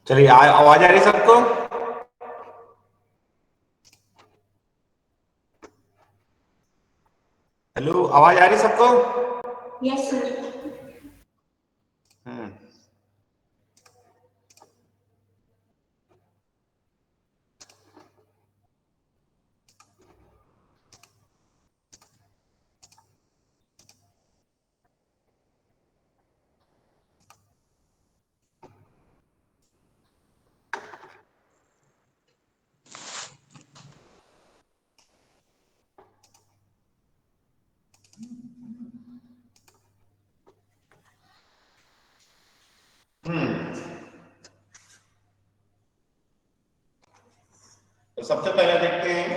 चलिए, आवाज आ रही है सबको? हेलो, आवाज आ रही है सबको? Yes sir. तो सबसे पहले देखते हैं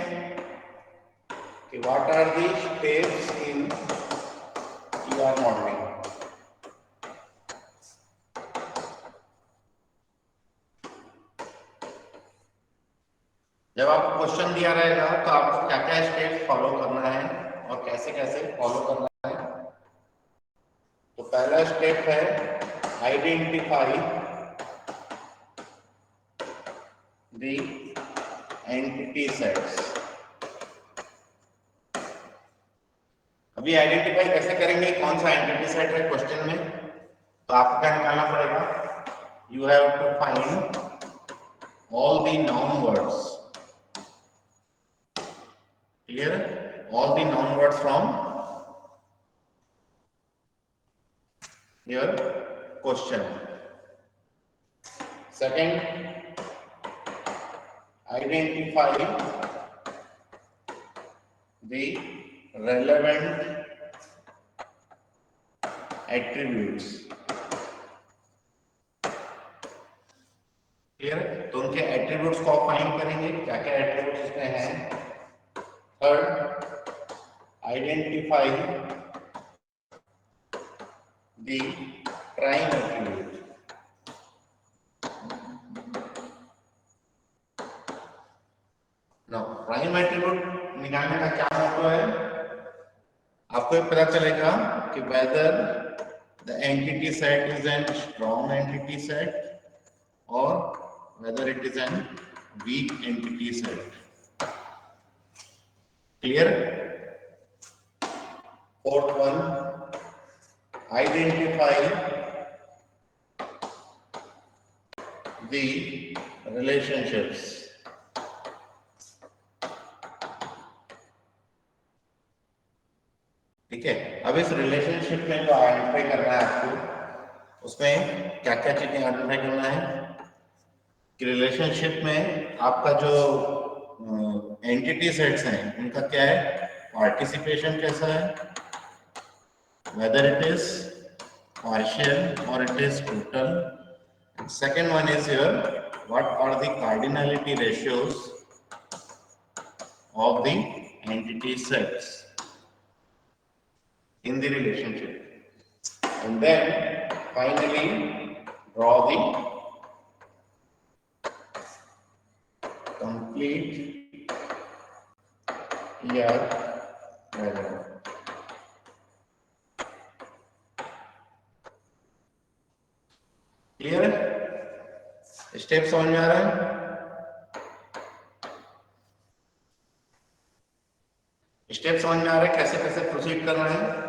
कि what are the steps in ER modelling. जब आपको क्वेश्चन दिया रहेगा तो आपको क्या क्या स्टेप्स फॉलो करना है और कैसे कैसे फॉलो करना है। तो पहला स्टेप है आइडेंटिफाई द एंटिटी सेट्स। अभी आइडेंटिफाई कैसे करेंगे कौन सा एंटिटी सेट है क्वेश्चन में, तो आपको क्या निकालना पड़ेगा, you have to find all the noun words, clear, all the noun words from your question. Second, identify the relevant attributes, clear, तो उनके एट्रीब्यूट्स को फाइंड करेंगे, क्या क्या एट्रीब्यूट्स इसमें हैं। Third, identify the prime attribute, no prime attribute निकालने का क्या मतलब है, आपको ये पता चलेगा कि whether the entity set is an strong entity set or whether it is an weak entity set. Clear? Fourth one, identify the relationships. ठीक है, अब इस रिलेशनशिप में जो आइडेंटिफाई करना है आपको, उसमें क्या क्या चीजें आइडेंटिफाई करना है कि रिलेशनशिप में आपका जो एंटिटी सेट्स हैं उनका क्या है, पार्टिसिपेशन कैसा है, whether it is partial or it is total. Second one is your what are the cardinality ratios of the entity sets in the relationship, and then finally draw the complete ER diagram. Clear है, step समझ में आ रहा है, step समझ में आ रहा है कैसे कैसे प्रोसीड करना है।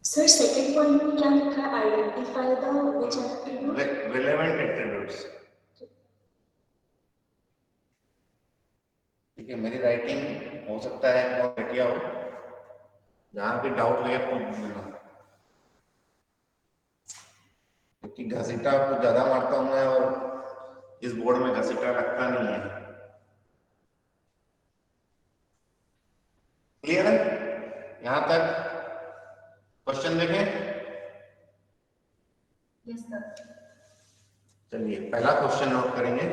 सर सेकंड पॉइंट में क्या लिखा है, identify the which attribute, relevant attributes. ठीक है, मेरी राइटिंग हो सकता है बहुत घटिया हो, जहां भी डाउट लगे पूछ लेना, क्योंकि घसीटा कुछ ज्यादा मारता हूं मैं और इस बोर्ड में घसीटा लगता नहीं है। क्लियर है, यहां तक क्वेश्चन देखें। Yes sir. चलिए पहला क्वेश्चन नोट करेंगे।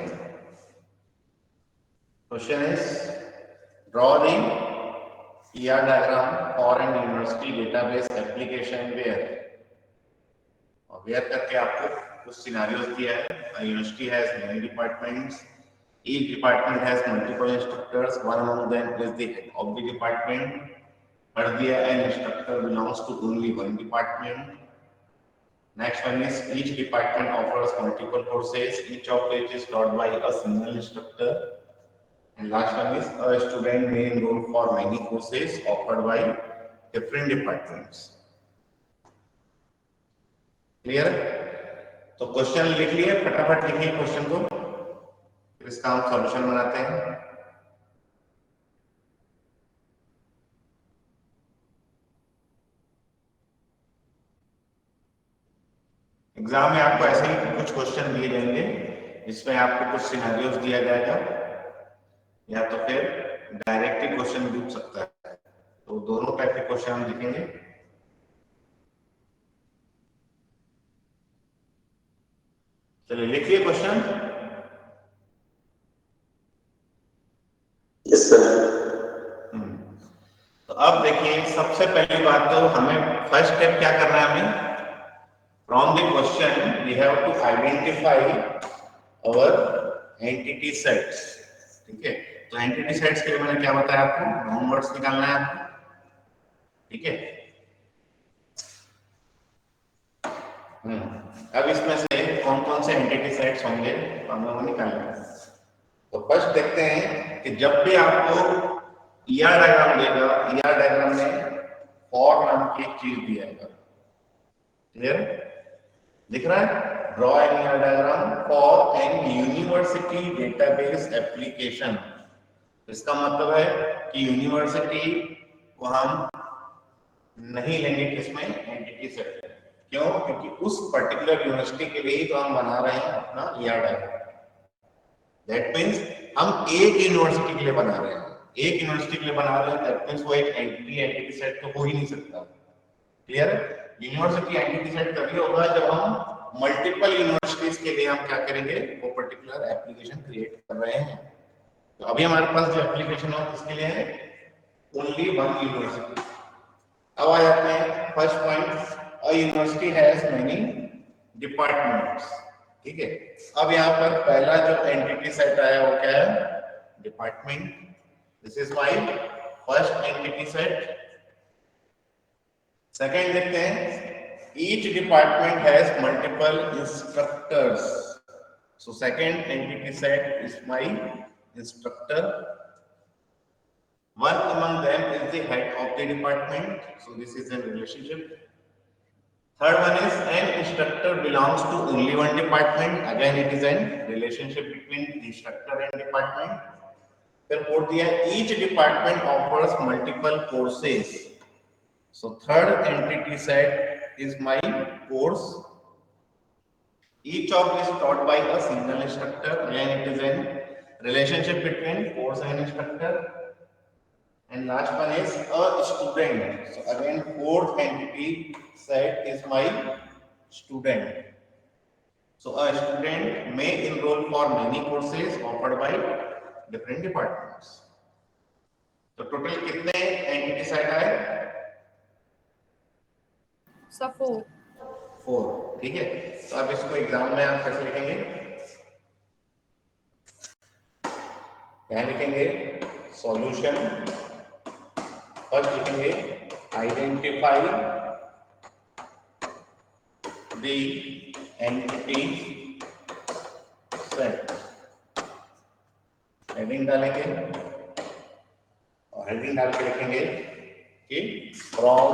Question is draw the ER diagram for an university database application where, और वेयर करके आपको कुछ सिनारियोस दिया है। A university has many departments. Each department has multiple instructors. One among them is the head of the department. पढ़ दिया an instructor belongs to only one department. Next one is each department offers multiple courses, each of which is taught by a single instructor. And last one is a student may enroll for many courses offered by different departments. Clear? तो question लिख लिए, फटाफट लिखिए question को, फिर इसका हम solution बनाते हैं। एग्जाम में आपको ऐसे ही कुछ क्वेश्चन दिए जाएंगे, इसमें आपको कुछ सिनेरियोस दिया जाएगा या तो फिर डायरेक्ट ही क्वेश्चन पूछ सकता है, तो दोनों टाइप के क्वेश्चन हम लिखेंगे। चलिए लिखिए क्वेश्चन। Yes sir. तो अब देखिए, सबसे पहली बात तो हमें फर्स्ट स्टेप क्या करना है, हमें from the question we have to identify our entity sets. ठीक है, तो एंटिटी सेट्स के लिए मैंने क्या बताया आपको, नॉन वर्ड्स निकालना है आपको। ठीक है, अब इसमें से कौन कौन से एंटिटी सेट्स होंगे हम लोगों को निकालना है। तो फर्स्ट देखते हैं कि जब भी आपको ईआर डायग्राम देगा, ईआर डायग्राम में फॉर नाम की एक चीज दिया है। क्लियर दिख रहा है? Draw an ER diagram for an university database application. इसका मतलब है कि यूनिवर्सिटी को हम नहीं लेंगे किसमें, एंटिटी सेट। क्यों? क्योंकि उस पर्टिकुलर यूनिवर्सिटी के लिए ही तो हम बना रहे हैं अपना ईआर डायग्राम। दैट मींस हम एक यूनिवर्सिटी के लिए बना रहे हैं, एक यूनिवर्सिटी के लिए बना रहे हैं, दैट मींस वो एक एंटिटी सेट तो हो ही नहीं सकता। क्लियर? यूनिवर्सिटी एंटिटी सेट तभी होगा जब हम मल्टीपल यूनिवर्सिटीज के लिए हम क्या करेंगे, वो पर्टिकुलर एप्लीकेशन क्रिएट कर रहे हैं। तो अभी हमारे पास जो एप्लीकेशन है किसके लिए है, ओनली वन यूनिवर्सिटी। अब आ जाते हैं first point, a university has many departments. ठीक है, अब यहाँ पर पहला जो एंटिटी सेट आया वो क्या है, department. This is my first entity set. Second देखते हैं, each department has multiple instructors. So second entity set is my instructor. One among them is the head of the department, so this is a relationship. Third one is an instructor belongs to only one department. Again it is a relationship between instructor and department. Then fourth दिया, each department offers multiple courses. So third entity set is my course. Each of is taught by a single instructor. Again it is a relationship between course and instructor. And last one is a student. So again fourth entity set is my student. So a student may enroll for many courses offered by different departments. तो total कितने entity set आए? सब 4। ठीक है, तो अब इसको exam में आप कैसे लिखेंगे? क्या लिखेंगे? सॉल्यूशन। फर्स्ट लिखेंगे identify the entity set. Heading डालेंगे और हेडिंग डाल के लिखेंगे कि from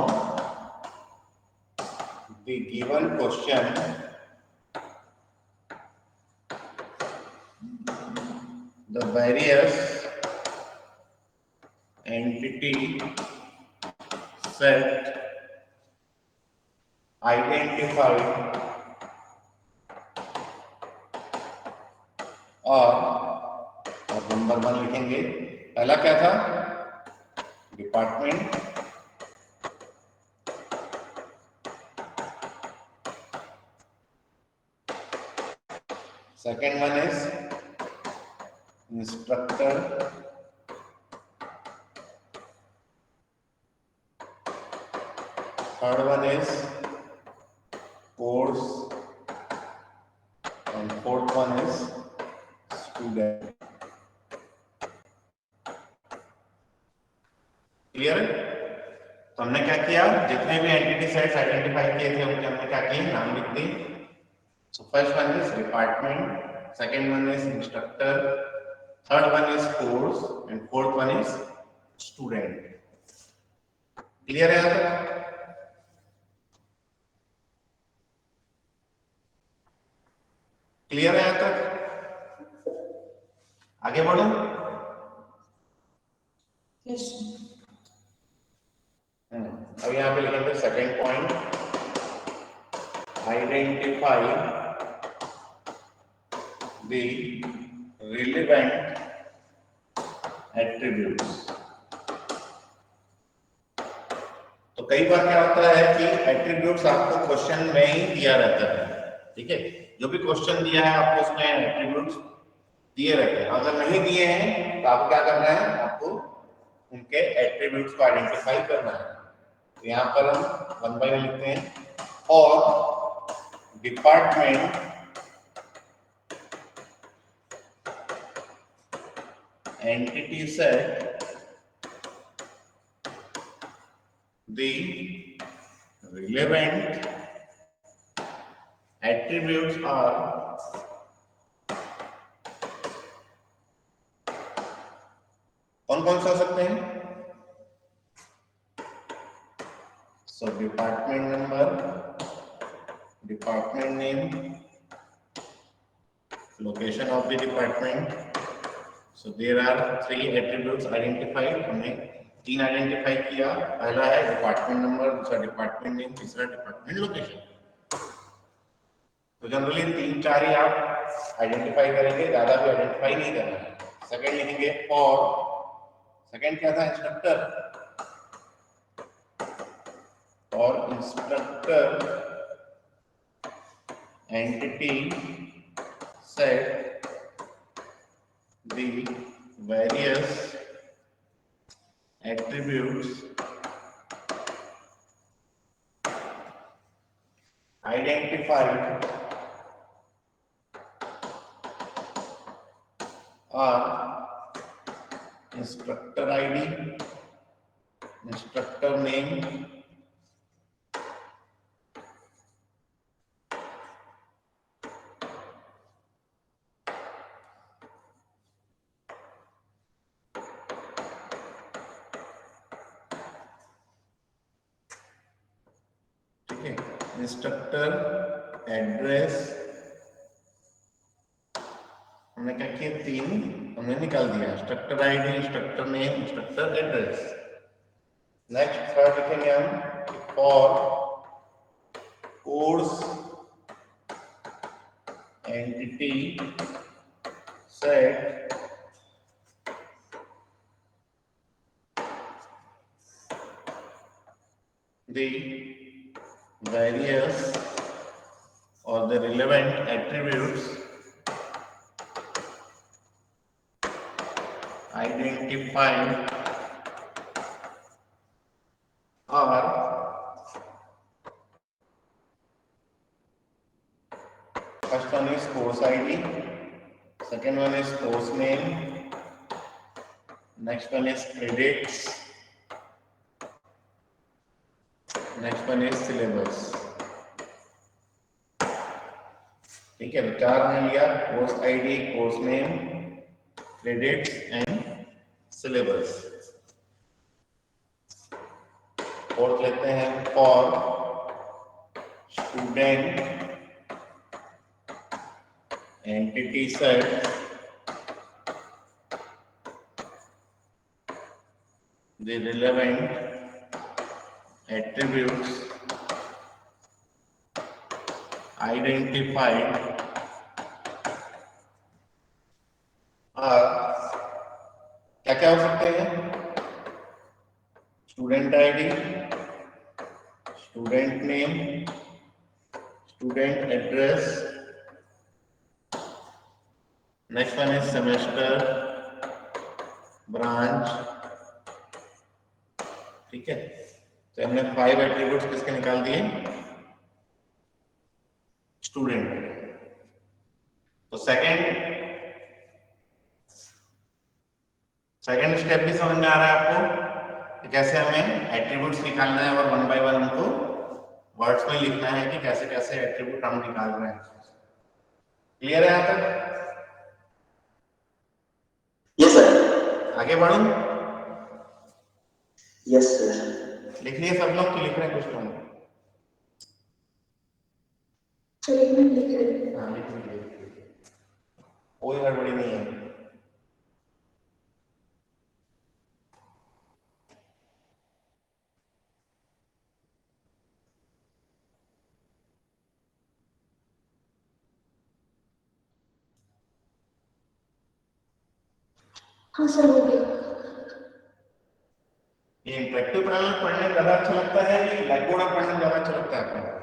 the given question the various entity set identified और नंबर 1 लिखेंगे। पहला क्या था? Department. Second one is instructor. Third one is course and fourth one is student. Clear? तो हमने क्या किया, जितने भी एंटिटी सेट्स आइडेंटिफाई किए थे उनके हमने क्या किए, नाम लिख दिए। So first one is department, second one is instructor, third one is course and fourth one is student. Clear है यहाँ तक? क्लियर है यहाँ तक? आगे बढ़ो। Yes. अब यहाँ पे लिखेंगे second point, identify the relevant attributes. तो कई बार क्या होता है कि एट्रीब्यूट्स आपको क्वेश्चन में ही दिया रहता है, ठीक है, जो भी क्वेश्चन दिया है आपको उसमें एट्रीब्यूट्स दिए रहते हैं। अगर नहीं दिए हैं तो आपको क्या करना है, आपको उनके एट्रीब्यूट्स को आइडेंटिफाई करना है। तो यहाँ पर हम 1 by 1 लिखते हैं, और department entity set the relevant attributes are कौन-कौन से हो सकते हैं? So department number, department name, location of the department. So there are 3 attributes identified. हमने 3 आइडेंटिफाई किया। पहला है डिपार्टमेंट नंबर, दूसरा डिपार्टमेंट नेम, तीसरा डिपार्टमेंट लोकेशन। तो जनरली 3-4 ही आप आइडेंटिफाई करेंगे, ज्यादा भी आइडेंटिफाई नहीं करना है। सेकंड लिखेंगे फॉर, सेकंड क्या था, इंस्ट्रक्टर, और instructor entity set the various attributes identified are instructor ID, instructor name, instructor address, हमने क्या किया, 3 हमने निकाल दिया, instructor ID, instructor name, instructor address. Next third लिखेंगे हम for course entity set the various or the relevant attributes identified are first one is course ID, second one is course name, next one is credits, next one is syllabus। ठीक है, तो 4 ने लिया, course ID, course name, credits and syllabus. Fourth लेते हैं for student entity set the relevant attributes identified are क्या क्या हो सकते हैं, student ID, student name, student address, next one is semester, branch. ठीक है, तो हमने 5 एट्रीब्यूट्स किसके निकाल दिए, स्टूडेंट। तो सेकंड स्टेप भी समझ में आ रहा है आपको? कि कैसे हमें एट्रीब्यूट्स निकालना है और वन बाय वन हमको वर्ड्स में लिखना है कि कैसे कैसे एट्रीब्यूट हम निकाल रहे हैं। क्लियर है यहाँ तक? Yes sir. आगे बढ़ूं? Yes sir. लिख लिए सब लोग कि लिख रहे हैं कुछ लोग? चलिए मैं लिख रही हूँ। हाँ लिख लीजिए, कोई गड़बड़ी नहीं है। हाँ सर हो गया। ये इंटरेक्टिव पैनल पढ़ने ज्यादा अच्छा लगता है कि ब्लैक बोर्ड पर पढ़ने ज्यादा अच्छा लगता है आपको?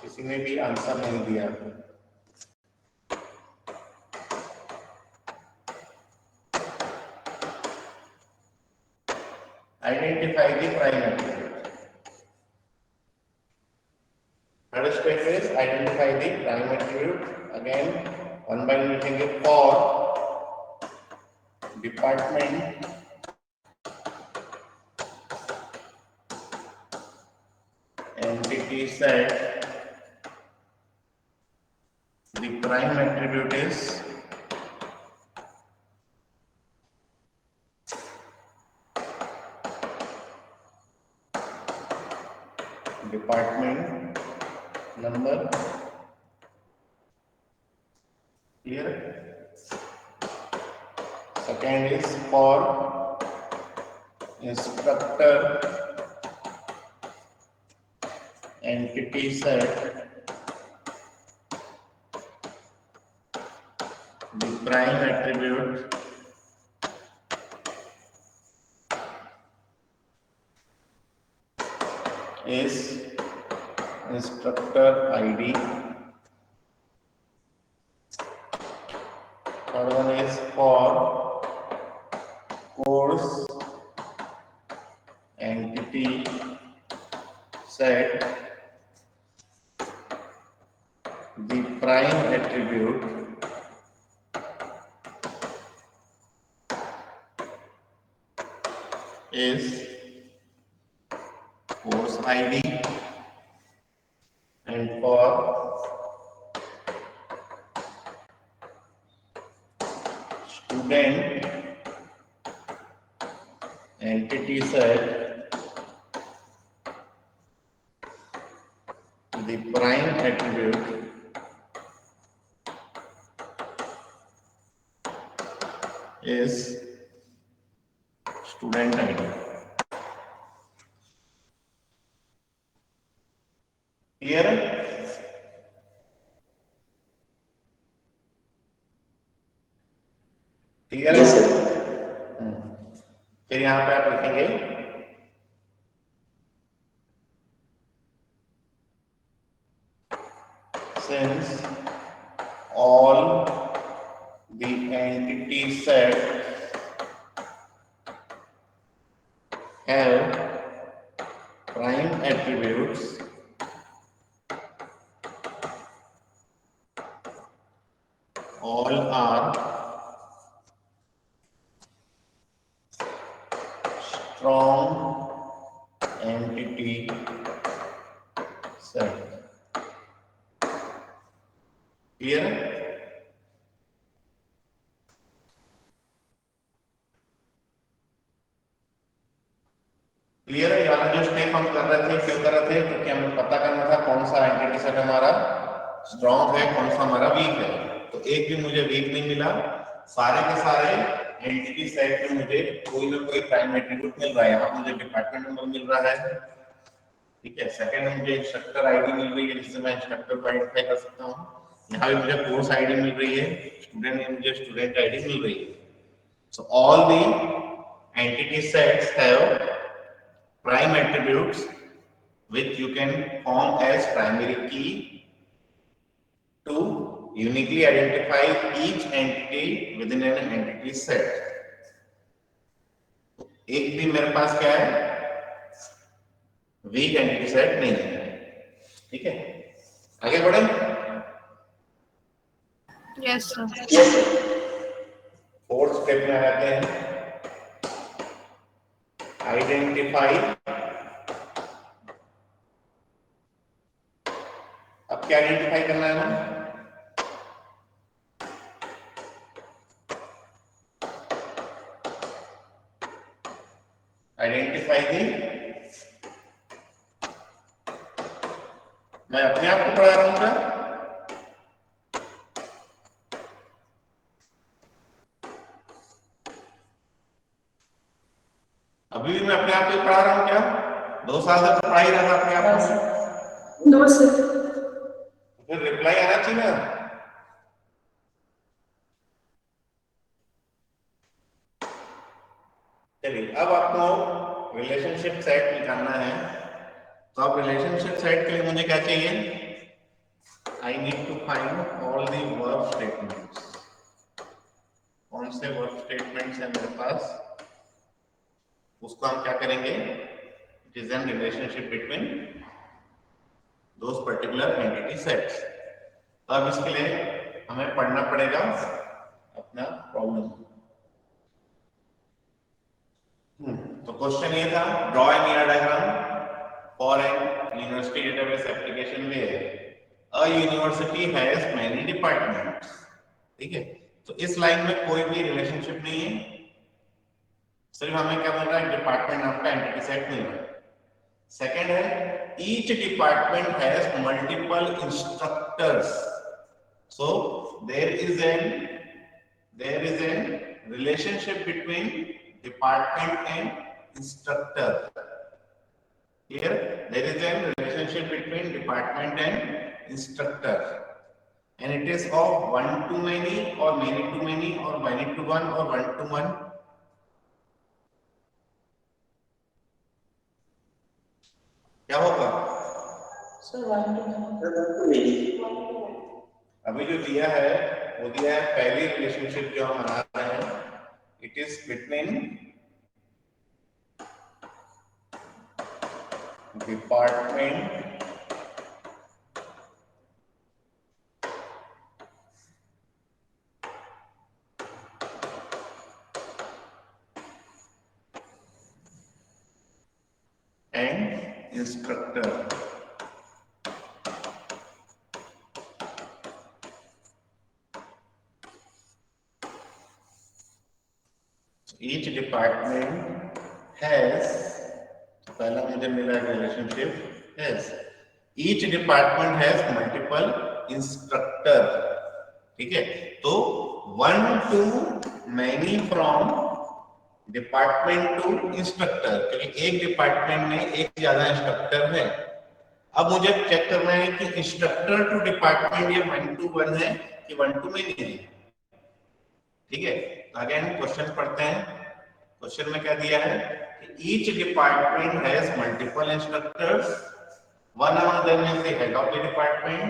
किसी ने भी आंसर नहीं दिया। Identify the prime attribute. Third step is identify the prime attribute. Again, one by one लिखेंगे for department entity set. The prime attribute is department number. Clear? Second is for instructor entity set. The prime attribute is instructor ID. Third one is for course entity set. The prime attribute is course ID, and for student entity set, the prime attribute is student ID. Clear? Clear? Yes sir. फिर यहाँ पे आप लिखेंगे since all the entity set have prime attributes, all are strong entity set. Clear? Clear है? ये वाला जो step हम कर रहे थे, क्यों कर रहे थे? क्योंकि हमें पता करना था कौन सा एंटिटी सेट हमारा स्ट्रॉन्ग है, कौन सा हमारा वीक है। तो एक भी मुझे वीक नहीं मिला, सारे के सारे एंटिटी सेट में मुझे कोई ना कोई प्राइम एट्रीब्यूट मिल रहा है। यहाँ मुझे डिपार्टमेंट नंबर मिल रहा है, ठीक है। सेकंड में मुझे इंस्ट्रक्टर आईडी मिल रही है, जिससे मैं इंस्ट्रक्टर को आइडेंटिफाई कर सकता हूँ। यहाँ भी मुझे कोर्स आईडी मिल रही है, स्टूडेंट में मुझे स्टूडेंट आईडी मिल रही है। So all the entity sets have prime attributes which you can form as primary key to uniquely identify each entity within an entity set. एक भी मेरे पास क्या है, वीक एंटिटी सेट नहीं है। ठीक है, आगे बढ़े। Yes sir. Yes, sir. Fourth step में आते हैं, आइडेंटिफाई। अब क्या आइडेंटिफाई करना है ना, आइडेंटिफाई दी, मैं अपने आप को पढ़ा रहा हूं क्या? अभी भी मैं अपने आप को पढ़ा रहा हूं क्या? 2 साल से तो पढ़ा ही रहा था अपने आप को। No sir. फिर रिप्लाई आना चाहिए ना। चलिए, अब आपको रिलेशनशिप सेट निकालना है। तो अब रिलेशनशिप सेट के लिए मुझे क्या चाहिए? I need to find all the verb statements. कौन से वर्ब स्टेटमेंट्स है मेरे पास, उसको हम क्या करेंगे, it is an relationship between those particular entity sets. तो अब इसके लिए हमें पढ़ना पड़ेगा अपना प्रॉब्लम। तो क्वेश्चन ये था, draw an ER diagram for an university database application where a university has many departments. ठीक है, तो इस लाइन में कोई भी रिलेशनशिप नहीं है, सिर्फ हमें क्या मिल रहा है, डिपार्टमेंट नाम का एंटिटी सेट मिल रहा है। सेकंड है, each department has multiple instructors, so there is an relationship between department and instructor. Here there is a relationship between department and instructor, and it is of one to many or many to many or many to one or one to one. क्या होगा? Sir 1 to 1। अभी जो दिया है वो दिया है पहली रिलेशनशिप जो हम बना रहे हैं, it is between department and instructor. Each department has, पहला मुझे मिला relationship has, each department has multiple instructor। ठीक है, तो one to many from department to instructor, क्योंकि एक डिपार्टमेंट में एक ज्यादा इंस्ट्रक्टर है। अब मुझे चेक करना है कि इंस्ट्रक्टर टू डिपार्टमेंट ये 1 to 1 है कि 1 to many है। ठीक है, तो अगेन क्वेश्चन पढ़ते हैं। क्वेश्चन में क्या दिया है कि each department has multiple instructors, one among them is the head of the department.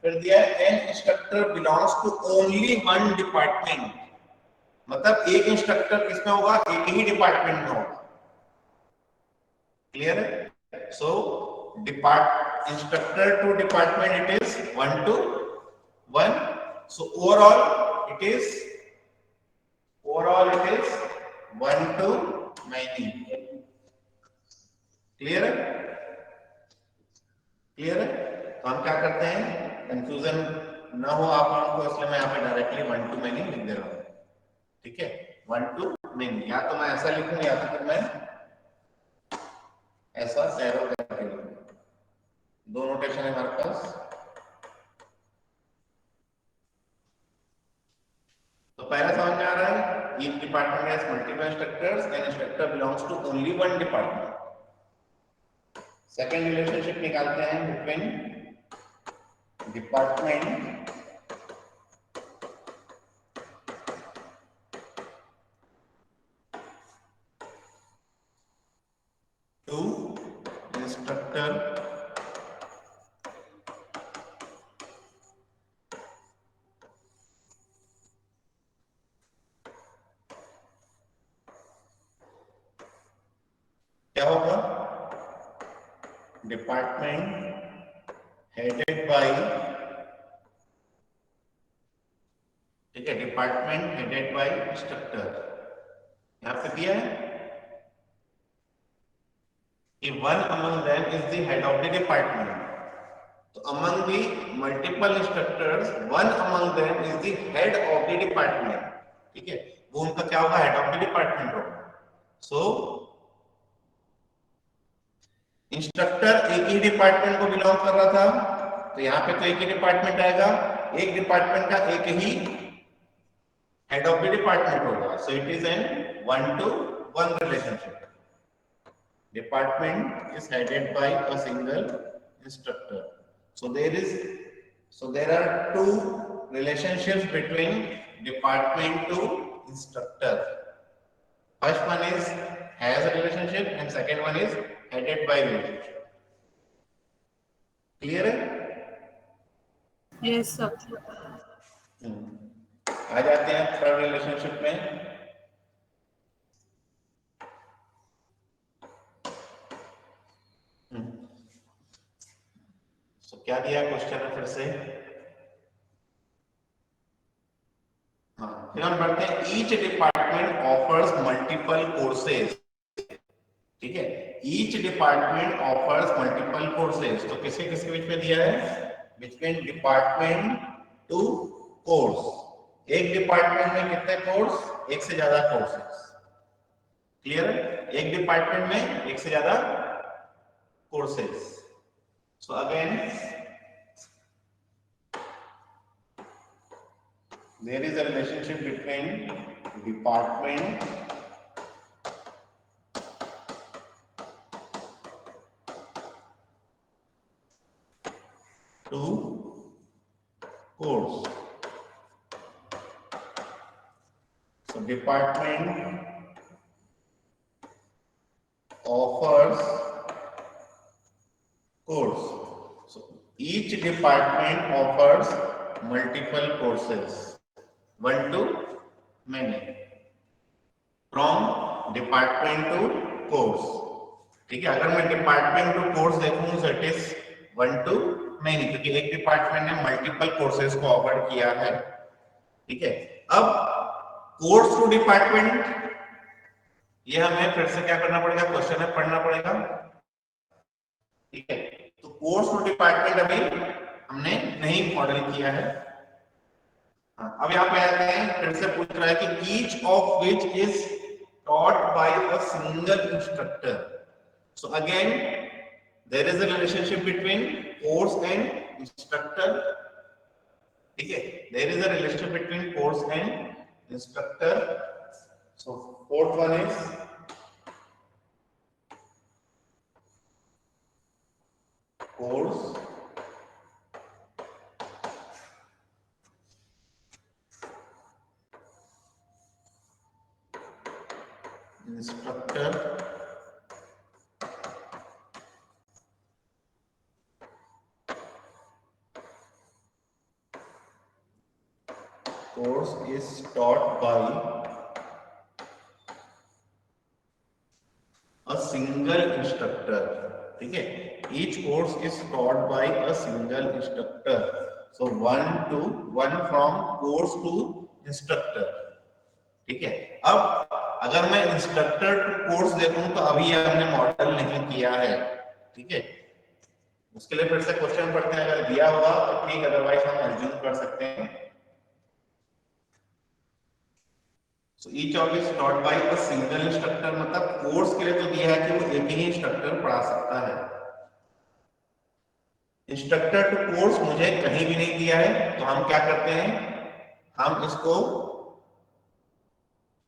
फिर दिया है an instructor belongs to only one department, मतलब एक इंस्ट्रक्टर किसमें होगा, एक ही डिपार्टमेंट में होगा। क्लियर है? So depart instructor to department it is 1 to 1, so overall it is 1 to many। Clear है? क्लियर है? तो हम क्या करते हैं, कंफ्यूजन ना हो आप लोगों को, इसलिए मैं यहाँ पे डायरेक्टली 1 to many लिख दे रहा हूँ। ठीक है, 1 to many, या तो मैं ऐसा लिखूं या तो फिर मैं ऐसा एरो करके लिखूं। दो नोटेशन है हमारे पास। तो पहला समझ में आ रहा है, each department has multiple instructors and instructor belongs to only one department. Second relationship निकालते हैं बिटवीन डिपार्टमेंट टू इंस्ट्रक्टर क्या होगा? डिपार्टमेंट हेडेड बाय, ठीक है, डिपार्टमेंट हेडेड बाय इंस्ट्रक्टर। यहां पे दिया है कि one among them is the head of the department. तो among the multiple instructors one among them is the head of the department, ठीक है, वो उनका क्या होगा? हेड ऑफ द डिपार्टमेंट होगा। सो इंस्ट्रक्टर एक ही डिपार्टमेंट को बिलोंग कर रहा था, तो यहाँ पे तो एक ही डिपार्टमेंट आएगा, एक डिपार्टमेंट का एक ही हेड ऑफ द डिपार्टमेंट होगा। So it is an 1-to-1 relationship. Department is headed by a single instructor. So there are two relationships between department to instructor. First one is has a relationship and second one is headed by relationship. Clear है? Yes, sir. आ जाते हैं third relationship में। क्या दिया question है फिर से? हाँ, फिर हम बढ़ते हैं। Each department offers multiple courses, ठीक है, each department offers multiple courses. तो किसके किसके बीच में दिया है? Between department to course. एक डिपार्टमेंट में कितने कोर्स? एक से ज्यादा कोर्सेज। क्लियर? एक डिपार्टमेंट में एक से ज्यादा courses. So again, there is a relationship between department to course. So department offers course. So each department offers multiple courses, one to many, from department to course, ठीक है। अगर मैं department to course देखूं, so it is one to many, क्योंकि एक department ने multiple courses को offer किया है, ठीक है। अब कोर्स टू डिपार्टमेंट, ये हमें फिर से क्या करना पड़ेगा? क्वेश्चन में पढ़ना पड़ेगा, ठीक है। तो कोर्स टू डिपार्टमेंट अभी हमने नहीं मॉडल किया है। हाँ, अब यहाँ पे आते हैं, फिर से पूछ रहा है कि each of which is taught by a single instructor. So again there is a relationship between course and instructor, ठीक है, there is a relationship between course and instructor. So fourth one is course instructor course is taught by a single instructor, ठीक है। Each course is taught by a single instructor. So 1-to-1 from course to instructor, ठीक है। अब अगर मैं instructor to course देखूं तो अभी हमने मॉडल नहीं किया है, ठीक है। उसके लिए फिर से क्वेश्चन पढ़ते हैं, अगर दिया होगा तो ठीक, अदरवाइज हम अज्यूम कर सकते हैं। So each of is taught by a single instructor, मतलब कोर्स के लिए तो दिया है कि वो एक ही इंस्ट्रक्टर पढ़ा सकता है। इंस्ट्रक्टर टू कोर्स मुझे कहीं भी नहीं दिया है, तो हम क्या करते हैं? हम इसको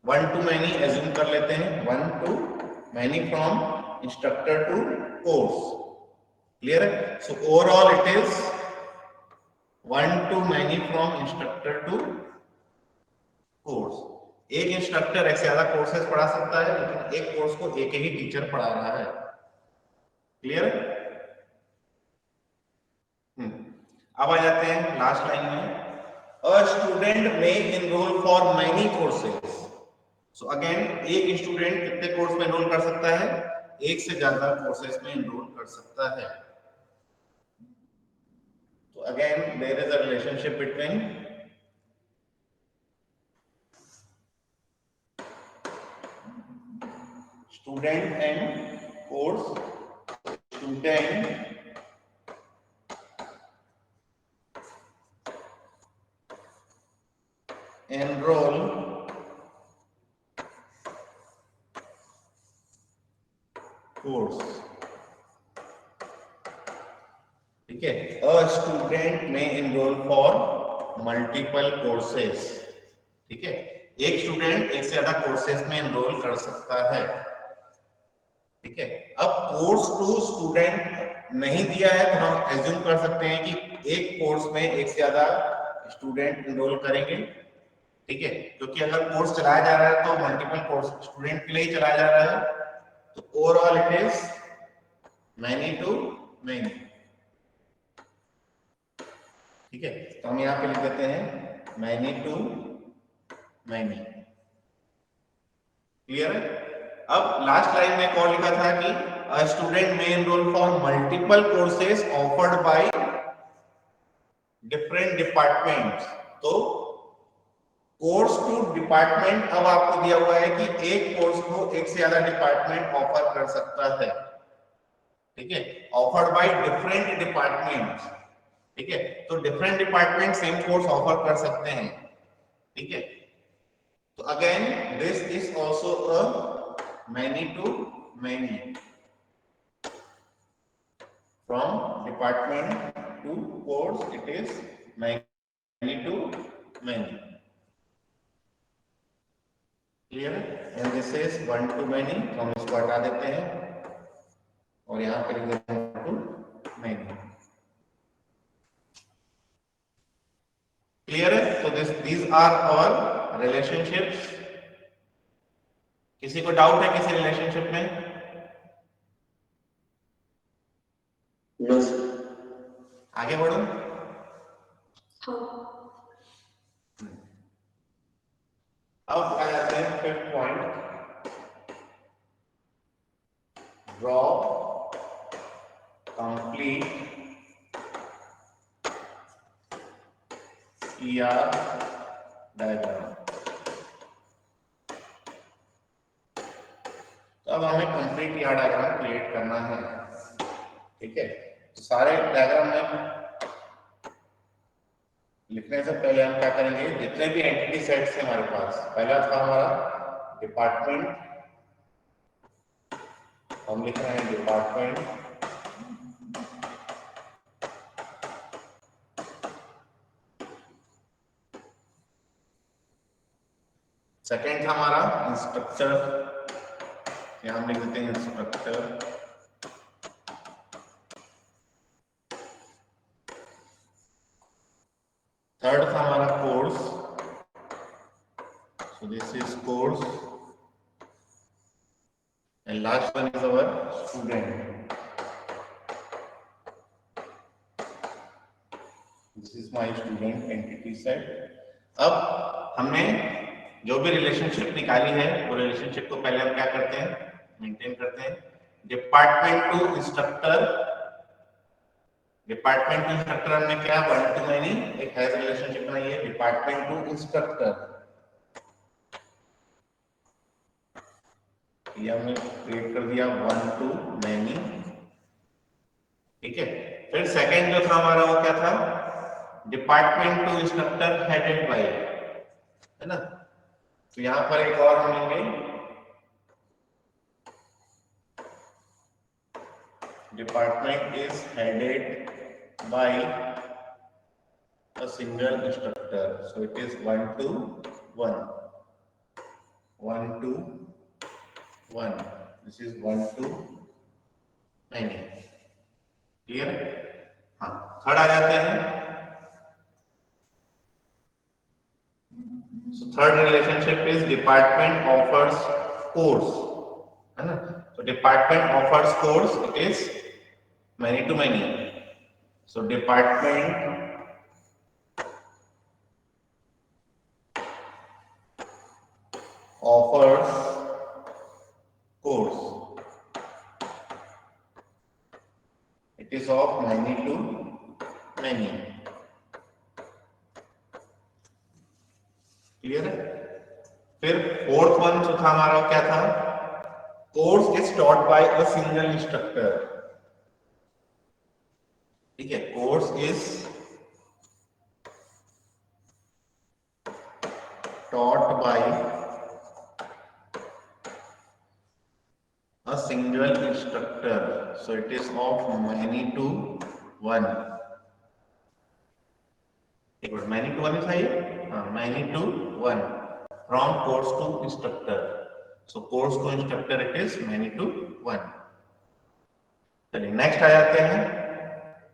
वन टू मैनी एज्यूम कर लेते हैं, one to many from instructor to course. Clear है? So overall it is one to many from instructor to course. एक इंस्ट्रक्टर एक से ज्यादा कोर्सेज पढ़ा सकता है, लेकिन एक कोर्स को एक ही टीचर पढ़ा रहा है। क्लियर है? अब आ जाते हैं लास्ट लाइन में, a student may enrol for many courses. So again एक स्टूडेंट कितने कोर्स में एनरोल कर सकता है? एक से ज्यादा कोर्सेज में एनरोल कर सकता है। तो again there is a relationship between student and course. Student enroll course, ठीक है। A student may enroll for multiple courses, ठीक है। एक स्टूडेंट एक से ज्यादा कोर्सेज में एनरोल कर सकता है, ठीक है। अब कोर्स टू स्टूडेंट नहीं दिया है तो हम एज्यूम कर सकते हैं कि एक कोर्स में एक से ज्यादा स्टूडेंट एनरोल करेंगे, ठीक है। क्योंकि अगर कोर्स चलाया जा रहा है तो मल्टीपल कोर्स स्टूडेंट के लिए ही चलाया जा रहा है, तो overall it is many to many, ठीक है। तो हम यहाँ पे लिख देते हैं मैनी टू मैनी। क्लियर है। अब लास्ट लाइन में कौन लिखा था कि अ student may enroll for multiple courses offered by different departments. तो कोर्स टू डिपार्टमेंट अब आपको दिया हुआ है कि एक कोर्स को एक से ज्यादा डिपार्टमेंट ऑफर कर सकता है, ठीक है। ऑफर्ड बाय डिफरेंट डिपार्टमेंट्स, ठीक है। तो different department same course offer कर सकते हैं, ठीक है। तो again this is also a many to many, from department to course it is many to many. Clear है। And this is one to many, हम इसको हटा देते हैं और यहां पर लिख देते हैं वन टू मैनी। क्लियर है। तो दीज आर आवर रिलेशनशिप्स। किसी को डाउट है किसी रिलेशनशिप में? No, sir. आगे बढ़ो। हाँ। अब आ जाते हैं fifth point, draw complete ER diagram. तो अब हमें कंप्लीट ER डायग्राम क्रिएट करना है, ठीक है। तो सारे डायग्राम में लिखने से पहले हम क्या करेंगे, जितने भी एंटिटी सेट्स हैं हमारे पास, पहला था हमारा डिपार्टमेंट, हम लिख रहे हैं डिपार्टमेंट। सेकेंड था हमारा इंस्ट्रक्टर, यहां हम लिख देते हैं इंस्ट्रक्टर। थर्ड था हमारा course, so this is course. And last one is our student, this is my student entity set. अब हमने जो भी रिलेशनशिप निकाली है वो रिलेशनशिप को पहले हम क्या करते हैं, मेंटेन करते हैं। Department to instructor, department to instructor हमने क्या वन टू मैनी एक है रिलेशनशिप बनाई है। डिपार्टमेंट टू इंस्ट्रक्टर ये हमने क्रिएट कर दिया वन टू मैनी, ठीक है। फिर सेकंड जो था हमारा वो क्या था, department to instructor headed by, है ना। तो यहां पर एक और हम लेंगे, department is headed by a single instructor, so it is 1 to 1, 1 to 1, this is 1 to many। Clear. हाँ, थर्ड आ जाते हैं। So third relationship is department offers course, है ना। So department offers course, it is many to many, so department offers course, clear है? फिर fourth one जो था हमारा क्या था? Course is taught by a single instructor. ठीक है, course is taught by a single instructor, so it is of many to one। एक बार many to one है सही? हाँ, many to one from course to instructor, so course to instructor it is many to one। चलिए next आ जाते हैं।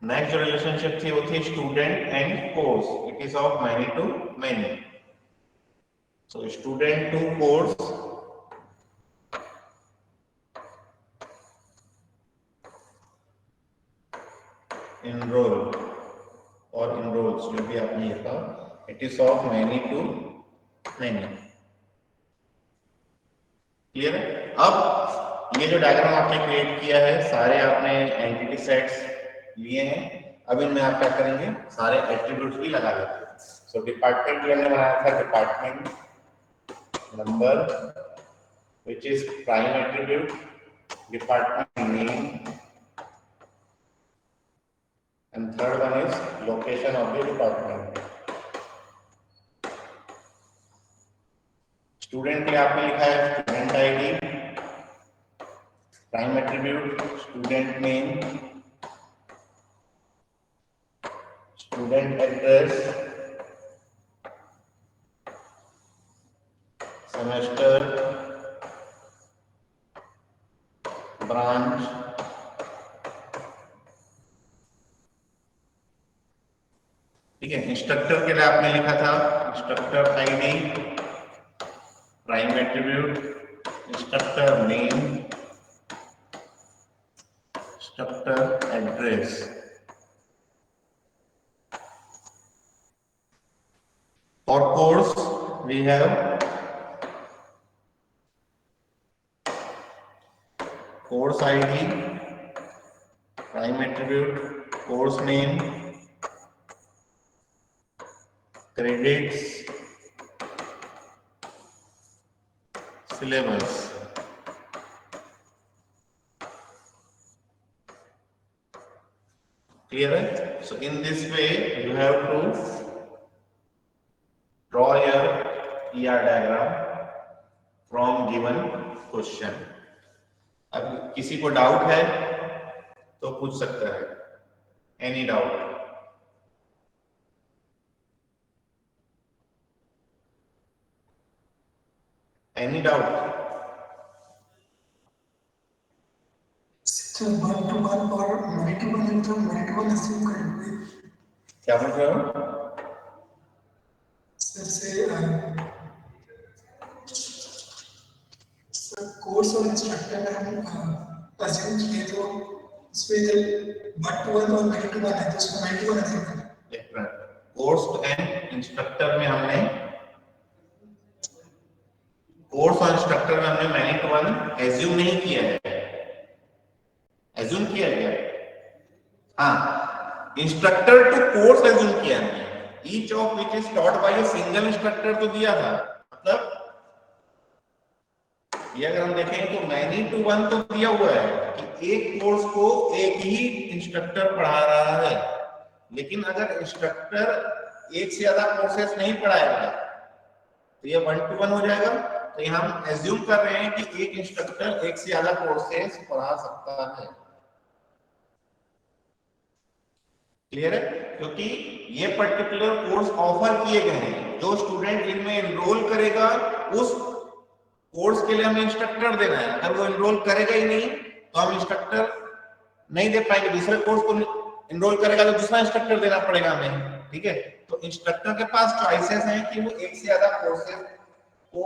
Next जो relationship थी वो थी student and course, it is of many to many। So student to course enroll or enrolls, जो भी आपने लिखा, it is of many to many। Clear है? अब ये जो डायग्राम आपने क्रिएट किया है, सारे आपने एंटिटी सेट्स लिए हैं। अब इनमें आप क्या करेंगे? सारे एट्रीब्यूट्स भी लगा लेते हैं। सो डिपार्टमेंट जो हमने बनाया था, department number which is prime attribute, department name, and third one is location of the department। Student के लिए आपने लिखा है student ID, prime attribute student name, student address, semester, branch, ठीक है। इंस्ट्रक्टर के लिए आपने लिखा था instructor ID, prime attribute, instructor name, instructor address. For course we have course ID, prime attribute, course name, credits, syllabus। Clear है? So in this way you have to draw your ER diagram from given question। अब किसी को doubt है तो पूछ सकता है, any doubt? Any doubt? Sir 1 to 1 और many to 1 है तो many to 1 assume करेंगे। क्या बोल रहे हो? सर कोर्स और इंस्ट्रक्टर में हम अज्यूम किए तो उसमें जब 1 to 1 और many to 1 है तो उसमें many to 1 assume करेंगे। कोर्स एंड इंस्ट्रक्टर में हमने कोर्स और इंस्ट्रक्टर में हमने many to one एज्यूम नहीं किया है। एज्यूम किया गया? हाँ, इंस्ट्रक्टर टू कोर्स एज्यूम किया है। Each of which is taught by a single instructor तो दिया था, मतलब ये अगर हम देखें तो many to one तो दिया हुआ है कि एक कोर्स को एक ही इंस्ट्रक्टर पढ़ा रहा है, लेकिन अगर इंस्ट्रक्टर एक से ज्यादा कोर्सेस नहीं पढ़ाएगा तो ये 1 to 1 हो जाएगा। तो यहाँ हम एज्यूम कर रहे हैं कि एक इंस्ट्रक्टर एक से ज्यादा कोर्सेस पढ़ा सकता है। क्लियर है? क्योंकि ये पर्टिकुलर कोर्स ऑफर किए गए हैं, जो स्टूडेंट इनमें एनरोल करेगा उस कोर्स के लिए हमें इंस्ट्रक्टर देना है। अगर वो एनरोल करेगा ही नहीं तो हम इंस्ट्रक्टर नहीं दे पाएंगे। दूसरे कोर्स को एनरोल करेगा तो दूसरा इंस्ट्रक्टर देना पड़ेगा हमें। ठीक है, तो इंस्ट्रक्टर के पास चॉइसेस हैं कि वो एक से ज्यादा कोर्सेज को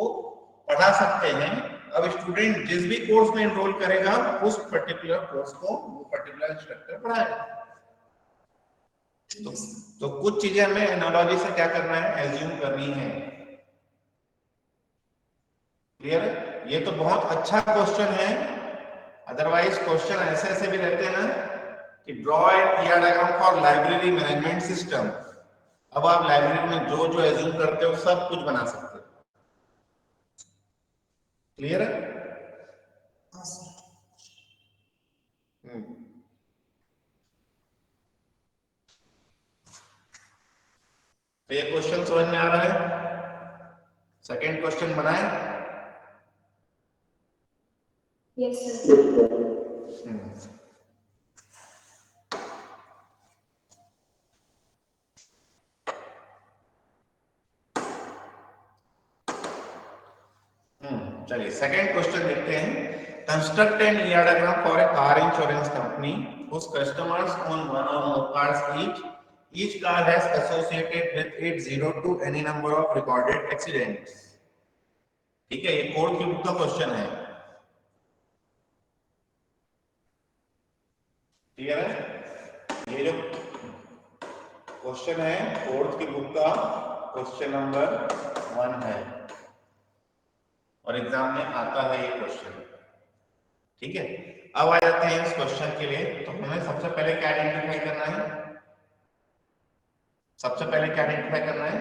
पढ़ा सकते हैं। अब स्टूडेंट जिस भी कोर्स में एनरोल करेगा उस पर्टिकुलर कोर्स को वो पर्टिकुलर इंस्ट्रक्टर पढ़ाएगा। तो कुछ चीजें हमें एनालॉजी से क्या करना है, एज्यूम करनी है। क्लियर है? ये तो बहुत अच्छा क्वेश्चन है, अदरवाइज क्वेश्चन ऐसे ऐसे भी रहते हैं ना कि draw an ER diagram for library management system. अब आप लाइब्रेरी में जो जो एज्यूम करते हो सब कुछ बना सकते हो। क्लियर है? हाँ सर। तो ये क्वेश्चन समझ में आ रहा है? सेकंड क्वेश्चन बनाए? Yes, sir. चलिए सेकंड क्वेश्चन देखते हैं। Construct N ER diagram for a car insurance company whose customers own one or more cars each. Each car has associated with it 0 to any number of recorded accidents. ठीक है, ये code की book का question है। Clear है? ये जो question है फोर्थ की बुक का क्वेश्चन नंबर 1 है और एग्जाम में आता है ये क्वेश्चन। ठीक है, अब आ जाते हैं इस क्वेश्चन के लिए। तो हमें सबसे पहले क्या आइडेंटिफाई करना है? सबसे पहले क्या आइडेंटिफाई करना है?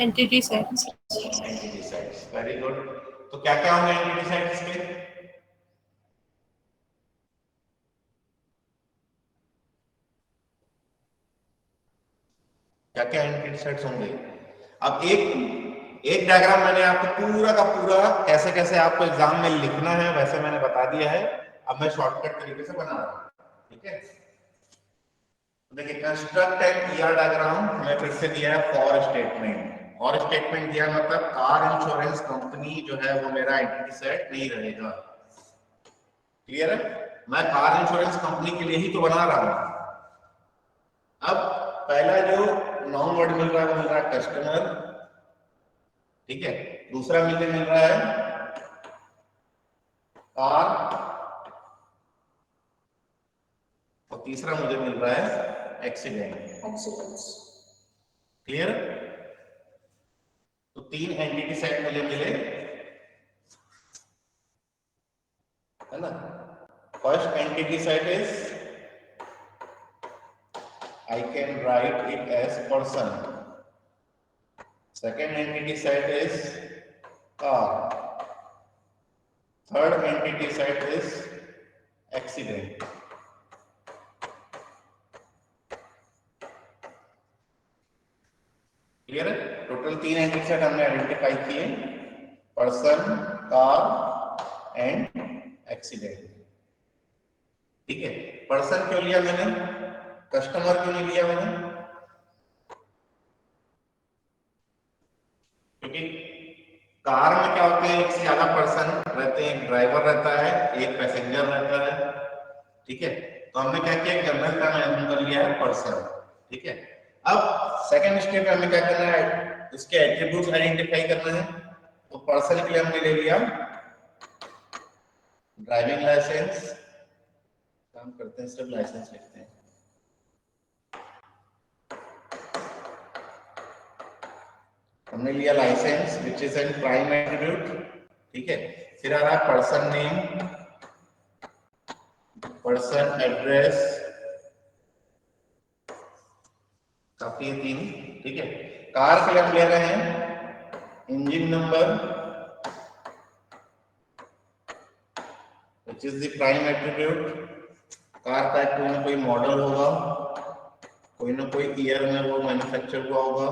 Entity sets. Entity sets, very good. तो क्या क्या होंगे एंटिटी सेट्स के? क्या क्या एंटिटी सेट्स होंगे? अब एक डायग्राम मैंने आपको पूरा का पूरा कैसे कैसे आपको एग्जाम में लिखना है वैसे मैंने बता दिया है। अब मैं शॉर्टकट तरीके से बना रहा हूं। ठीक है, देखिए कंस्ट्रक्ट एन ईआर डायग्राम हमें फिर से दिया है फॉर स्टेटमेंट। और स्टेटमेंट दिया मतलब कार इंश्योरेंस कंपनी जो है वो मेरा एंटिटी सेट नहीं रहेगा। क्लियर है? मैं कार इंश्योरेंस कंपनी के लिए ही तो बना रहा हूं। अब पहला जो नाउन वर्ड मिल रहा है वो मिल रहा है कस्टमर। ठीक है, दूसरा मुझे मिल रहा है कार और तीसरा मुझे मिल रहा है एक्सीडेंट। Accidents. क्लियर? तो 3 एंटिटी सेट मुझे मिले, है ना? First entity set is I can write it as person. Second entity set is car. Third entity set is accident. Clear है? टोटल 3 एंटिटी सेट हमने आइडेंटिफाई किए, पर्सन, कार एंड एक्सीडेंट। ठीक है, person क्यों लिया मैंने, कस्टमर क्यों नहीं लिया मैंने? क्योंकि कार में क्या होते हैं, एक से ज्यादा पर्सन रहते हैं, एक ड्राइवर रहता है, एक पैसेंजर रहता है। ठीक है, तो हमने क्या किया, जनरल का नाम कर लिया है पर्सन। ठीक है, अब सेकंड स्टेप में हमें क्या करना है, इसके एट्रीब्यूट्स आइडेंटिफाई करना है। तो पर्सन के लिए हमने ले लिया ड्राइविंग लाइसेंस, काम करते हैं सिर्फ लाइसेंस लिखते हैं। हमने लिया license which is an prime attribute. ठीक है, फिर आ रहा पर्सन नेम, पर्सन एड्रेस, काफी है 3। ठीक है, कार के लिए हम ले रहे हैं engine number which is the prime attribute. Car का कोई ना कोई मॉडल होगा, कोई ना कोई ईयर में वो मैन्युफैक्चर हुआ होगा,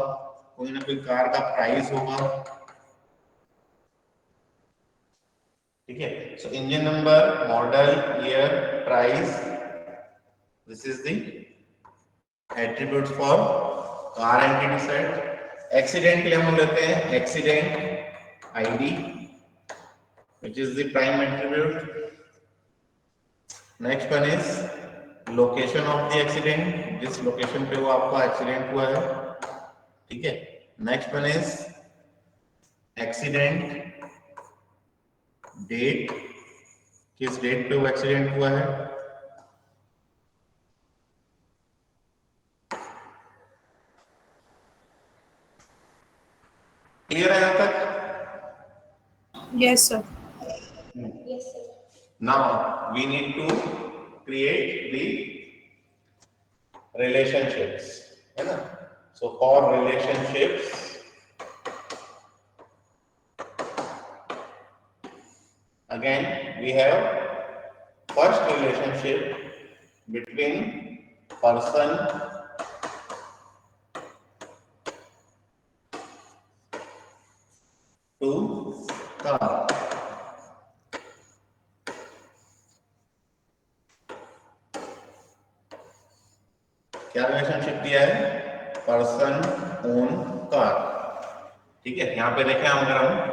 कोई ना कोई कार का प्राइस होगा। ठीक है, सो engine number, model, year, price, this is the attributes for car entity set. Accident के लिए हम लेते हैं accident ID which is the prime attribute. Next one is location of the accident, जिस लोकेशन पे वो आपका एक्सीडेंट हुआ है। ठीक है, next one is accident date, किस डेट पे वो एक्सीडेंट हुआ है। क्लियर है यहाँ तक? Yes sir. Yes, sir. Now we need to create the relationships, है ना? So for relationships again we have first relationship between person to car. क्या रिलेशनशिप दिया है? Person own car. ठीक है, यहां पे देखें अगर हम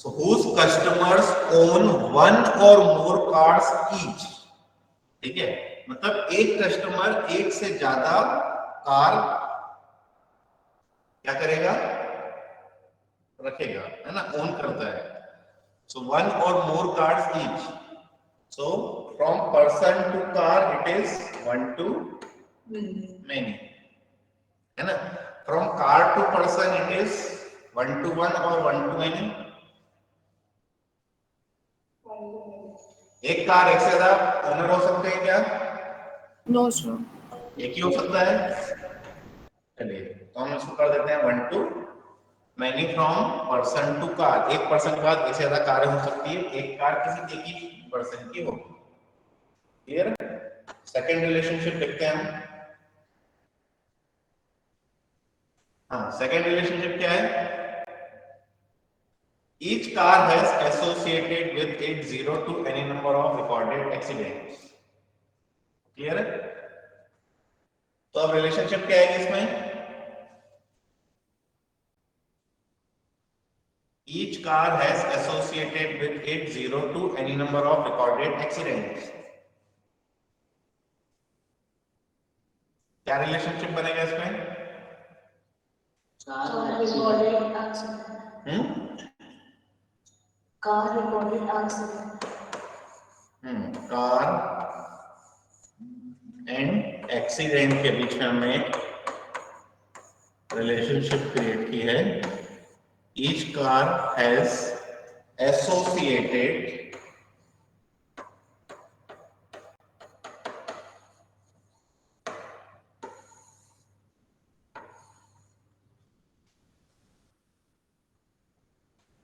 so whose customers own one or more cars each. ठीक है, मतलब एक कस्टमर एक से ज्यादा कार क्या करेगा? रखेगा, है ना, ओन करता है. So one or more cars each. So from person to car it is one to many, है ना. From car to person it is one to one or one to many. एक कार एक से ज्यादा owner हो सकते हैं क्या? No sir. एक ही हो सकता है. चलिए तो हम इसको कर देते हैं one to many from person to car. एक पर्सन के बाद एक से ज्यादा कार हो सकती है, एक कार किसी एक ही पर्सन की होगी. क्लियर? सेकंड रिलेशनशिप देखते हैं हम. हाँ, सेकंड रिलेशनशिप क्या है? Each car has associated with it 0 to any number of recorded accidents. Clear है? तो अब रिलेशनशिप क्या है इसमें? Each car has associated with it 0 to any number of recorded accidents. क्या रिलेशनशिप बनेगा इसमें? Car recorded accident. Car recorded accident. Car and accident के बीच में हमने रिलेशनशिप क्रिएट की है. Each car has associated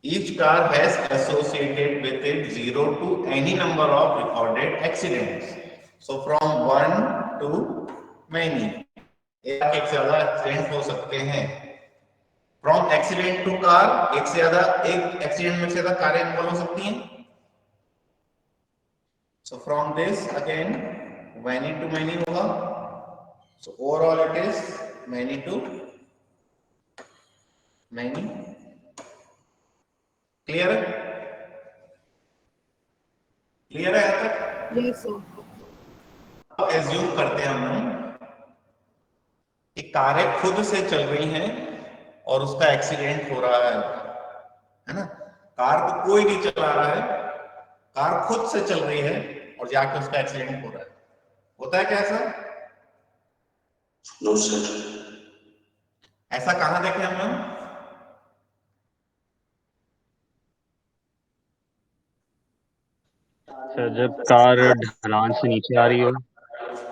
each car has associated with it 0 to any number of recorded accidents. So from one to many. एक से ज्यादा accident हो सकते हैं. From accident to car, एक से ज्यादा, एक एक्सीडेंट में से ज्यादा कारें इन्वॉल्व हो सकती हैं. So from this again many to many होगा. So overall it is many to many. Clear है? क्लियर है यहाँ तक? Yes sir. अब एज्यूम करते हैं हम कि कारें खुद से चल रही हैं और उसका एक्सीडेंट हो रहा है ना. कार को कोई नहीं चला रहा है, कार खुद से चल रही है और जाके उसका एक्सीडेंट हो रहा है. होता है क्या ऐसा? No, sir. ऐसा कहां देखे हम लोग? सर जब कार ढलान से नीचे आ रही हो.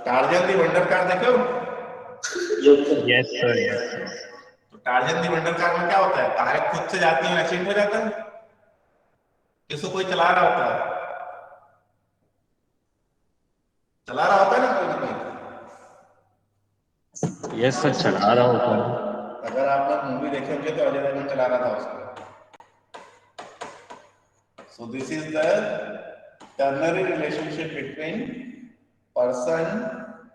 टार्जन दी वंडर कार देखे हो? Yes sir. तो टार्जन दी वंडर कार में क्या होता है? कारें खुद से जाती हैं, एक्सीडेंट हो जाता है. किसको कोई चला रहा होता है, चला रहा होता है ना कोई ना कोई. यस सर, चला रहा होता है. अगर आप लोग मूवी देखे होंगे तो अजय देवगन चला रहा था उसको. So this is the ternary relationship between person,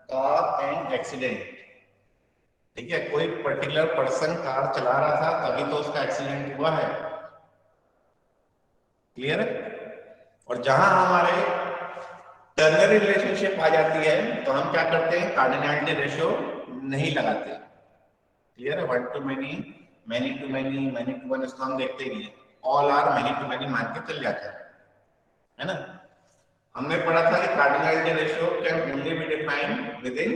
car and accident. ठीक है, कोई पर्टिकुलर पर्सन कार चला रहा था तभी तो उसका एक्सीडेंट हुआ है. क्लियर है? और जहां हमारे टर्नरी रिलेशनशिप आ जाती है तो हम क्या करते हैं? कार्डिनैलिटी रेशियो नहीं लगाते. क्लियर है? One to many, many to many, many to one इसको हम देखते ही नहीं. All are many to many मान के चल जाते हैं, है ना. हमने पढ़ा था कि cardinality ratio can only be defined with in